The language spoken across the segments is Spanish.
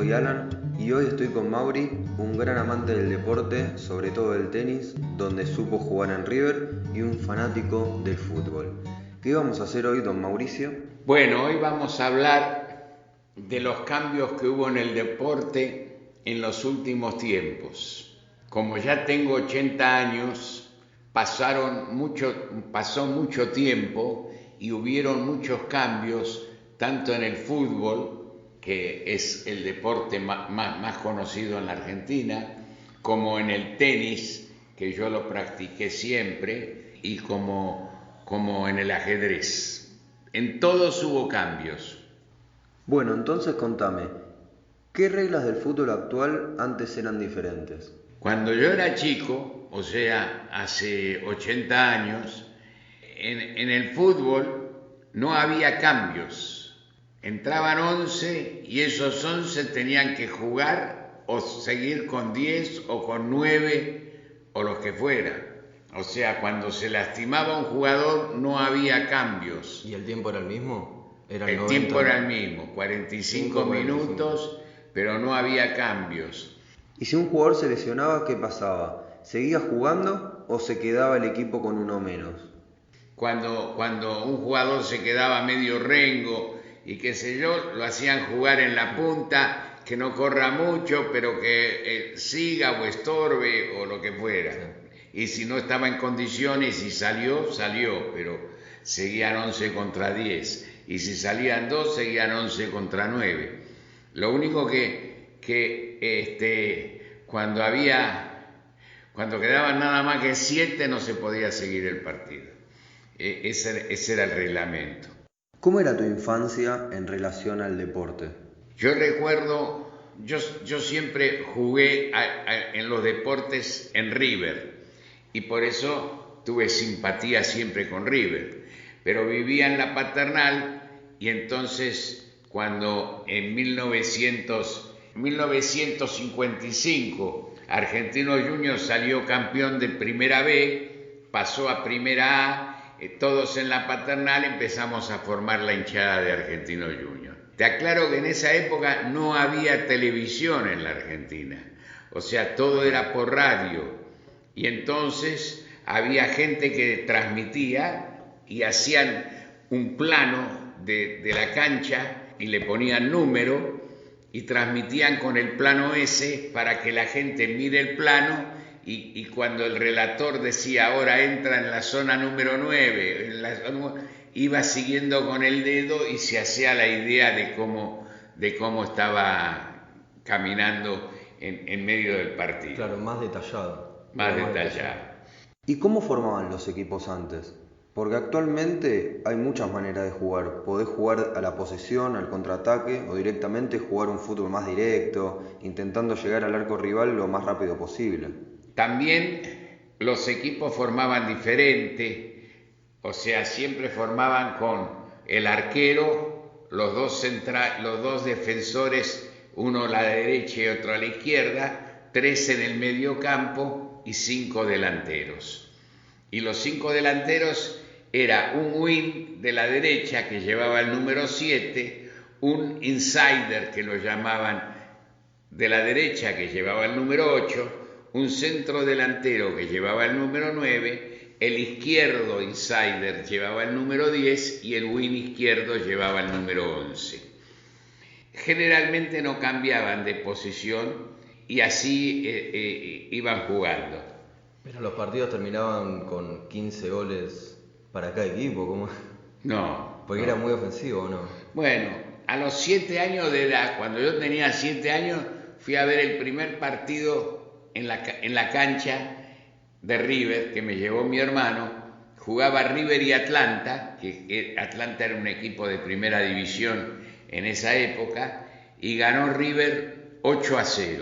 soy Alan y hoy estoy con Mauri, un gran amante del deporte, sobre todo del tenis, donde supo jugar en River y un fanático del fútbol. ¿Qué vamos a hacer hoy, don Mauricio? Bueno, hoy vamos a hablar de los cambios que hubo en el deporte en los últimos tiempos. Como ya tengo 80 años, pasó mucho tiempo y hubieron muchos cambios, tanto en el fútbol, que es el deporte más conocido en la Argentina, como en el tenis, que yo lo practiqué siempre, y como en el ajedrez. En todos hubo cambios. Bueno, entonces contame, ¿qué reglas del fútbol actual antes eran diferentes? Cuando yo era chico, o sea, hace 80 años, en el fútbol no había cambios. Entraban 11 y esos 11 tenían que jugar o seguir con 10 o con 9 o los que fuera. O sea, cuando se lastimaba un jugador no había cambios. ¿Y el tiempo era el mismo? El tiempo era el mismo, 45 minutos, pero no había cambios. ¿Y si un jugador se lesionaba, qué pasaba? ¿Seguía jugando o se quedaba el equipo con uno menos? Cuando un jugador se quedaba medio rengo y qué sé yo, lo hacían jugar en la punta, que no corra mucho, pero que siga o estorbe o lo que fuera. Y si no estaba en condiciones y salió, pero seguían 11 contra 10. Y si salían 2, seguían 11 contra 9. Lo único cuando quedaban nada más que 7 no se podía seguir el partido. Ese era el reglamento. ¿Cómo era tu infancia en relación al deporte? Yo recuerdo, yo siempre jugué en los deportes en River y por eso tuve simpatía siempre con River, pero vivía en la Paternal y entonces cuando en 1955 Argentinos Juniors salió campeón de Primera B, pasó a Primera A, todos en la Paternal empezamos a formar la hinchada de Argentinos Juniors. Te aclaro que en esa época no había televisión en la Argentina, o sea, todo era por radio. Y entonces había gente que transmitía y hacían un plano de la cancha y le ponían número y transmitían con el plano ese para que la gente mire el plano y cuando el relator decía ahora entra en la zona número 9, iba siguiendo con el dedo y se hacía la idea de cómo estaba caminando en medio del partido. Claro, más detallado. Más detallado. ¿Y cómo formaban los equipos antes? Porque actualmente hay muchas maneras de jugar. Podés jugar a la posesión, al contraataque o directamente jugar un fútbol más directo, intentando llegar al arco rival lo más rápido posible. También los equipos formaban diferente, o sea, siempre formaban con el arquero, los dos defensores, uno a la derecha y otro a la izquierda, 3 en el medio campo y 5 delanteros. Y los 5 delanteros era un wing de la derecha que llevaba el número 7, un insider que lo llamaban de la derecha que llevaba el número 8, un centro delantero que llevaba el número 9, el izquierdo insider llevaba el número 10 y el wing izquierdo llevaba el número 11. Generalmente no cambiaban de posición y así iban jugando. Pero los partidos terminaban con 15 goles para cada equipo, ¿cómo? No. Porque no. era muy ofensivo, ¿no? Bueno, a los 7 años de edad, cuando yo tenía 7 años, fui a ver el primer partido en la cancha de River, que me llevó mi hermano. Jugaba River y Atlanta, que Atlanta era un equipo de primera división en esa época, y ganó River 8-0.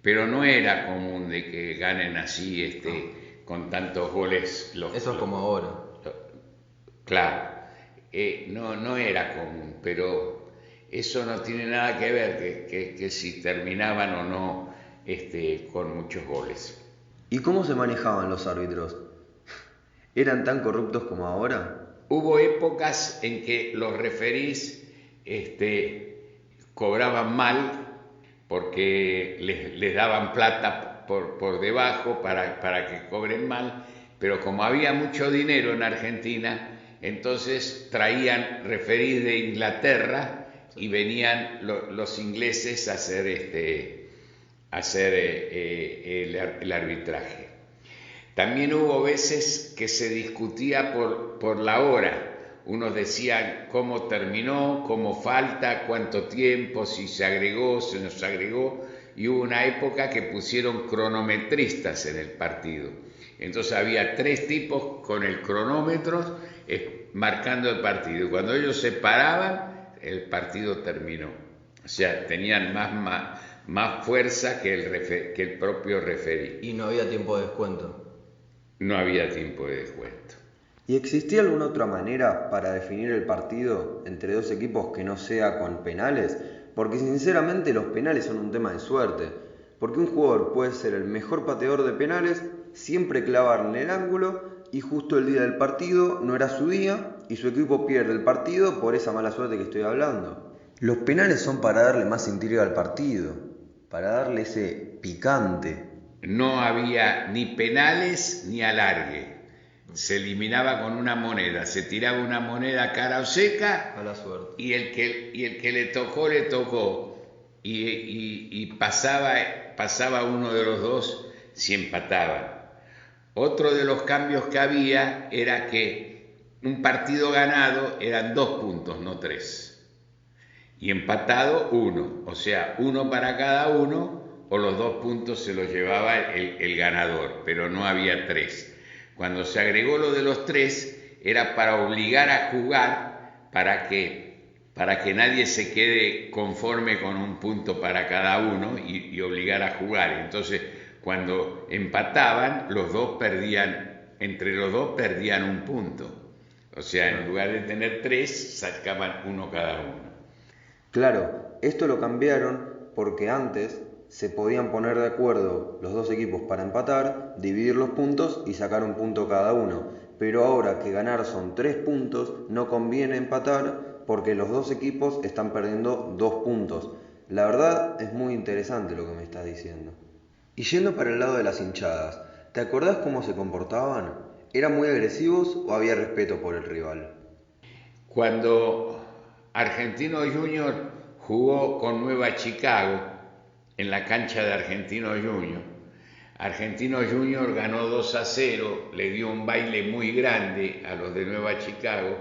Pero no era común de que ganen así con tantos goles. Eso es como ahora. Claro, no era común, pero eso no tiene nada que ver que si terminaban o no con muchos goles. ¿Y cómo se manejaban los árbitros? ¿Eran tan corruptos como ahora? Hubo épocas en que los referís cobraban mal porque les daban plata por debajo para que cobren mal, pero como había mucho dinero en Argentina, entonces traían referís de Inglaterra y venían los ingleses a hacer el arbitraje. También hubo veces que se discutía por la hora. Unos decían cómo terminó, cómo falta, cuánto tiempo, si se agregó, se nos agregó, y hubo una época que pusieron cronometristas en el partido. Entonces había 3 tipos con el cronómetro marcando el partido. Cuando ellos se paraban, el partido terminó. O sea, tenían más fuerza que el propio referí. Y no había tiempo de descuento. No había tiempo de descuento. ¿Y existía alguna otra manera para definir el partido entre dos equipos que no sea con penales? Porque sinceramente los penales son un tema de suerte. Porque un jugador puede ser el mejor pateador de penales, siempre clavarle en el ángulo y justo el día del partido no era su día y su equipo pierde el partido por esa mala suerte que estoy hablando. Los penales son para darle más intriga al partido, para darle ese picante. No había ni penales ni alargue. Se eliminaba con una moneda, se tiraba una moneda cara o seca A la suerte. y el que le tocó y pasaba uno de los dos si empataban. Otro de los cambios que había era que un partido ganado eran 2 puntos, no 3, y empatado 1, o sea, 1 para cada uno, o los 2 puntos se los llevaba el ganador, pero no había 3. Cuando se agregó lo de los 3 era para obligar a jugar, para que nadie se quede conforme con un punto para cada uno y obligar a jugar. Entonces, cuando empataban, entre los dos perdían un punto. O sea, en lugar de tener 3, sacaban 1 cada uno. Claro, esto lo cambiaron porque antes se podían poner de acuerdo los dos equipos para empatar, dividir los puntos y sacar un punto cada uno. Pero ahora que ganar son 3 puntos, no conviene empatar porque los dos equipos están perdiendo 2 puntos. La verdad es muy interesante lo que me estás diciendo. Y yendo para el lado de las hinchadas, ¿te acordás cómo se comportaban? ¿Eran muy agresivos o había respeto por el rival? Cuando Argentino Junior jugó con Nueva Chicago, en la cancha de Argentino Junior. Argentino Junior ganó 2-0, le dio un baile muy grande a los de Nueva Chicago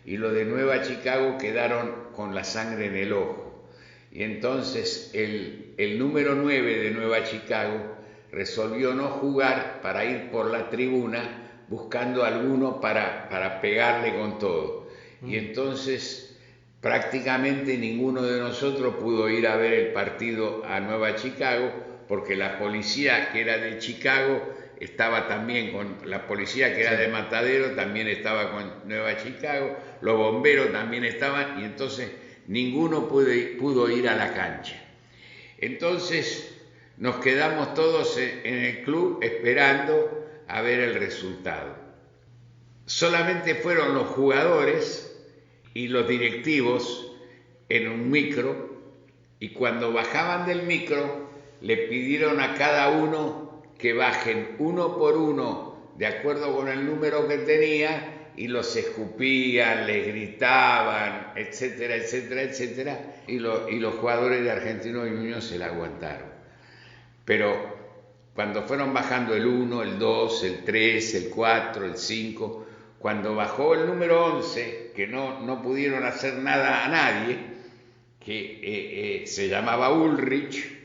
y los de Nueva Chicago quedaron con la sangre en el ojo. Y entonces el número 9 de Nueva Chicago resolvió no jugar para ir por la tribuna buscando alguno para pegarle con todo. Y entonces prácticamente ninguno de nosotros pudo ir a ver el partido a Nueva Chicago porque la policía que era de Chicago estaba también la policía que era de Matadero también estaba con Nueva Chicago, los bomberos también estaban y entonces ninguno pudo ir a la cancha. Entonces nos quedamos todos en el club esperando a ver el resultado. Solamente fueron los jugadores y los directivos en un micro y cuando bajaban del micro le pidieron a cada uno que bajen uno por uno de acuerdo con el número que tenía y los escupían, les gritaban, etcétera, etcétera, etcétera y los jugadores de Argentino Junior se la aguantaron. Pero cuando fueron bajando el 1, el 2, el 3, el 4, el 5, cuando bajó el número 11, que no pudieron hacer nada a nadie, que se llamaba Ulrich,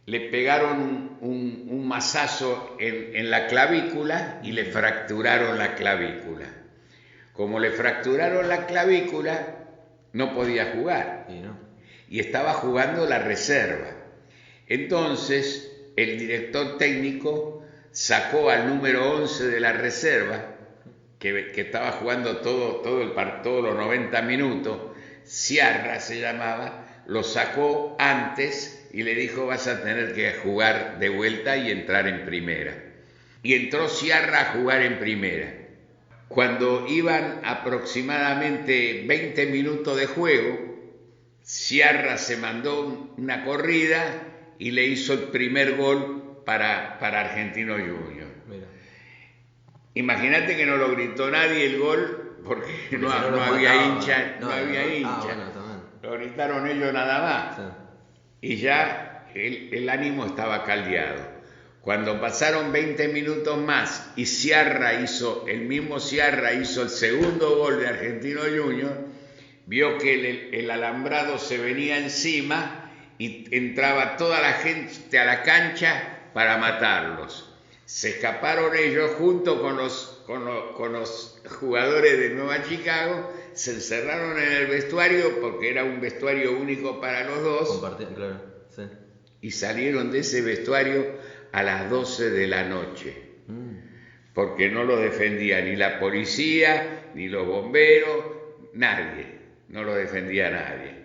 le pegaron un mazazo en la clavícula y le fracturaron la clavícula. Como le fracturaron la clavícula, no podía jugar. Y estaba jugando la reserva. Entonces, el director técnico sacó al número 11 de la reserva, que estaba jugando todos los 90 minutos, Ciarra se llamaba, lo sacó antes y le dijo vas a tener que jugar de vuelta y entrar en primera. Y entró Ciarra a jugar en primera. Cuando iban aproximadamente 20 minutos de juego, Sciarra se mandó una corrida y le hizo el primer gol para Argentino Junior. Mira. Imagínate que no lo gritó nadie el gol porque no había hincha. No había hincha. Bueno, también. Lo gritaron ellos nada más. Sí. Y ya el ánimo estaba caldeado. Cuando pasaron 20 minutos más y el mismo Sciarra hizo el segundo gol de Argentino Junior, vio que el alambrado se venía encima y entraba toda la gente a la cancha para matarlos. Se escaparon ellos junto con los jugadores de Nueva Chicago, se encerraron en el vestuario porque era un vestuario único para los dos. Compartir, claro, sí. Y salieron de ese vestuario a las 12 de la noche, porque no lo defendía ni la policía, ni los bomberos, nadie, no lo defendía nadie.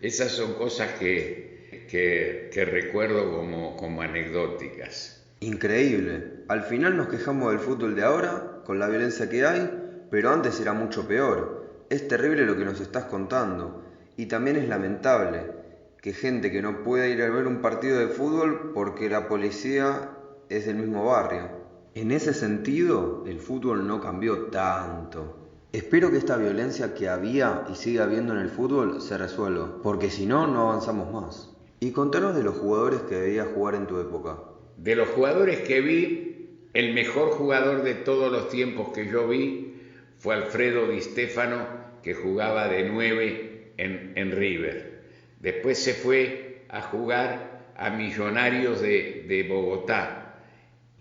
Esas son cosas que recuerdo como anecdóticas. Increíble. Al final nos quejamos del fútbol de ahora, con la violencia que hay, pero antes era mucho peor. Es terrible lo que nos estás contando. Y también es lamentable que gente que no pueda ir a ver un partido de fútbol porque la policía es del mismo barrio. En ese sentido, el fútbol no cambió tanto. Espero que esta violencia que había y sigue habiendo en el fútbol se resuelva, porque si no, no avanzamos más. Y contanos de los jugadores que veías jugar en tu época. De los jugadores que vi, el mejor jugador de todos los tiempos que yo vi fue Alfredo Di Stéfano, que jugaba de 9 en River. Después se fue a jugar a Millonarios de Bogotá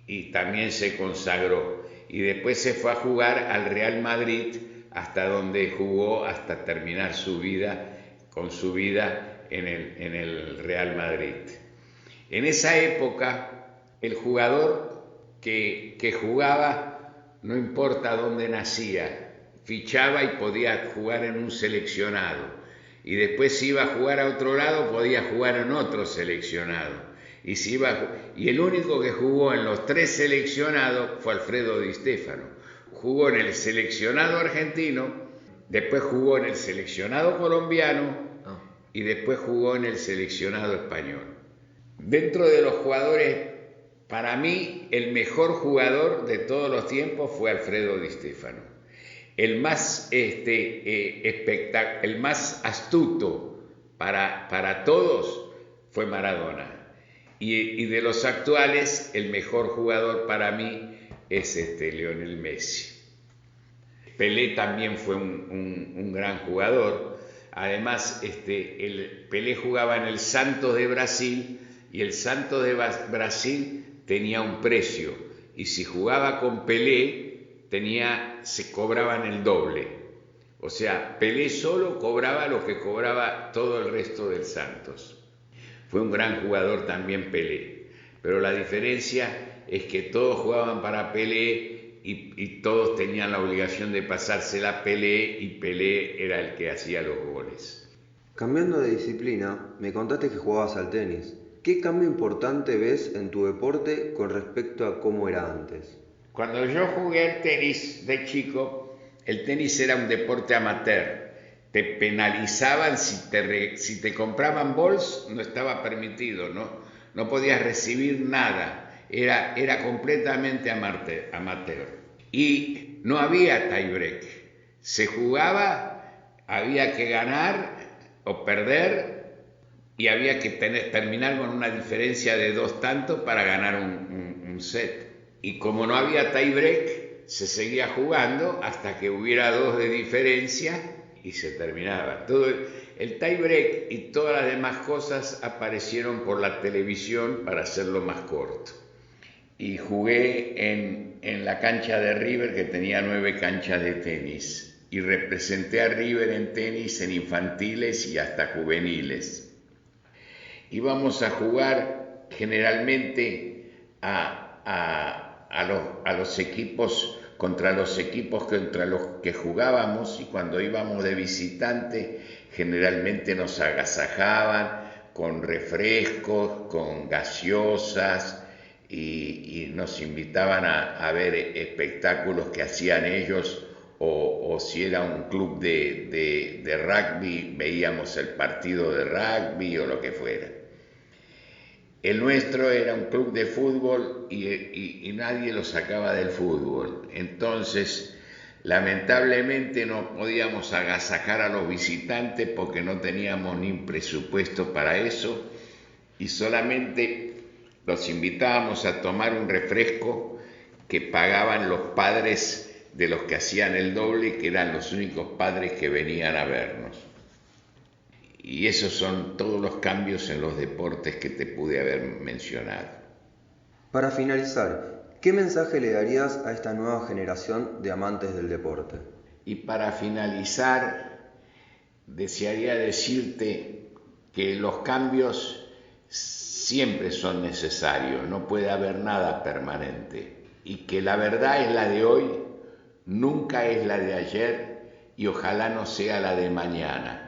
y también se consagró. Y después se fue a jugar al Real Madrid, hasta donde jugó hasta terminar su vida en el Real Madrid. En esa época, el jugador que jugaba, no importa dónde nacía, fichaba y podía jugar en un seleccionado. Y después si iba a jugar a otro lado, podía jugar en otro seleccionado. Y el único que jugó en los 3 seleccionados fue Alfredo Di Stéfano. Jugó en el seleccionado argentino, después jugó en el seleccionado colombiano y después jugó en el seleccionado español. Dentro de los jugadores, para mí, el mejor jugador de todos los tiempos fue Alfredo Di Stéfano. El más astuto para todos fue Maradona. Y de los actuales, el mejor jugador para mí es Lionel Messi. Pelé también fue un gran jugador. Además, Pelé jugaba en el Santos de Brasil y el Santos de Brasil tenía un precio. Y si jugaba con Pelé, se cobraban el doble. O sea, Pelé solo cobraba lo que cobraba todo el resto del Santos. Fue un gran jugador también Pelé, pero la diferencia es que todos jugaban para Pelé y todos tenían la obligación de pasársela a Pelé y Pelé era el que hacía los goles. Cambiando de disciplina, me contaste que jugabas al tenis. ¿Qué cambio importante ves en tu deporte con respecto a cómo era antes? Cuando yo jugué al tenis de chico, el tenis era un deporte amateur. Te penalizaban si te compraban bols, no estaba permitido, no podías recibir nada, era completamente amateur. Y no había tiebreak, se jugaba, había que ganar o perder y había que terminar con una diferencia de 2 tantos para ganar un set. Y como no había tiebreak, se seguía jugando hasta que hubiera 2 de diferencia y se terminaba. Todo el tiebreak y todas las demás cosas aparecieron por la televisión para hacerlo más corto. Y jugué en la cancha de River, que tenía 9 canchas de tenis. Y representé a River en tenis en infantiles y hasta juveniles. Íbamos a jugar generalmente a los equipos, contra los equipos contra los que jugábamos, y cuando íbamos de visitante generalmente nos agasajaban con refrescos, con gaseosas y nos invitaban a ver espectáculos que hacían ellos o si era un club de rugby, veíamos el partido de rugby o lo que fuera. El nuestro era un club de fútbol y nadie lo sacaba del fútbol. Entonces, lamentablemente no podíamos agasajar a los visitantes porque no teníamos ni presupuesto para eso y solamente los invitábamos a tomar un refresco que pagaban los padres de los que hacían el doble, que eran los únicos padres que venían a vernos. Y esos son todos los cambios en los deportes que te pude haber mencionado. Para finalizar, ¿qué mensaje le darías a esta nueva generación de amantes del deporte? Y para finalizar, desearía decirte que los cambios siempre son necesarios, no puede haber nada permanente. Y que la verdad es la de hoy, nunca es la de ayer y ojalá no sea la de mañana.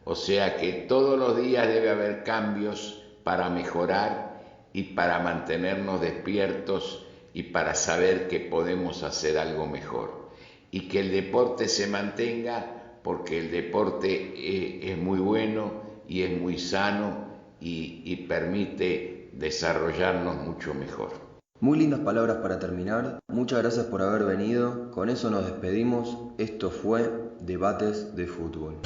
O sea que todos los días debe haber cambios para mejorar y para mantenernos despiertos y para saber que podemos hacer algo mejor. Y que el deporte se mantenga porque el deporte es muy bueno y es muy sano y permite desarrollarnos mucho mejor. Muy lindas palabras para terminar. Muchas gracias por haber venido. Con eso nos despedimos. Esto fue Debates de Fútbol.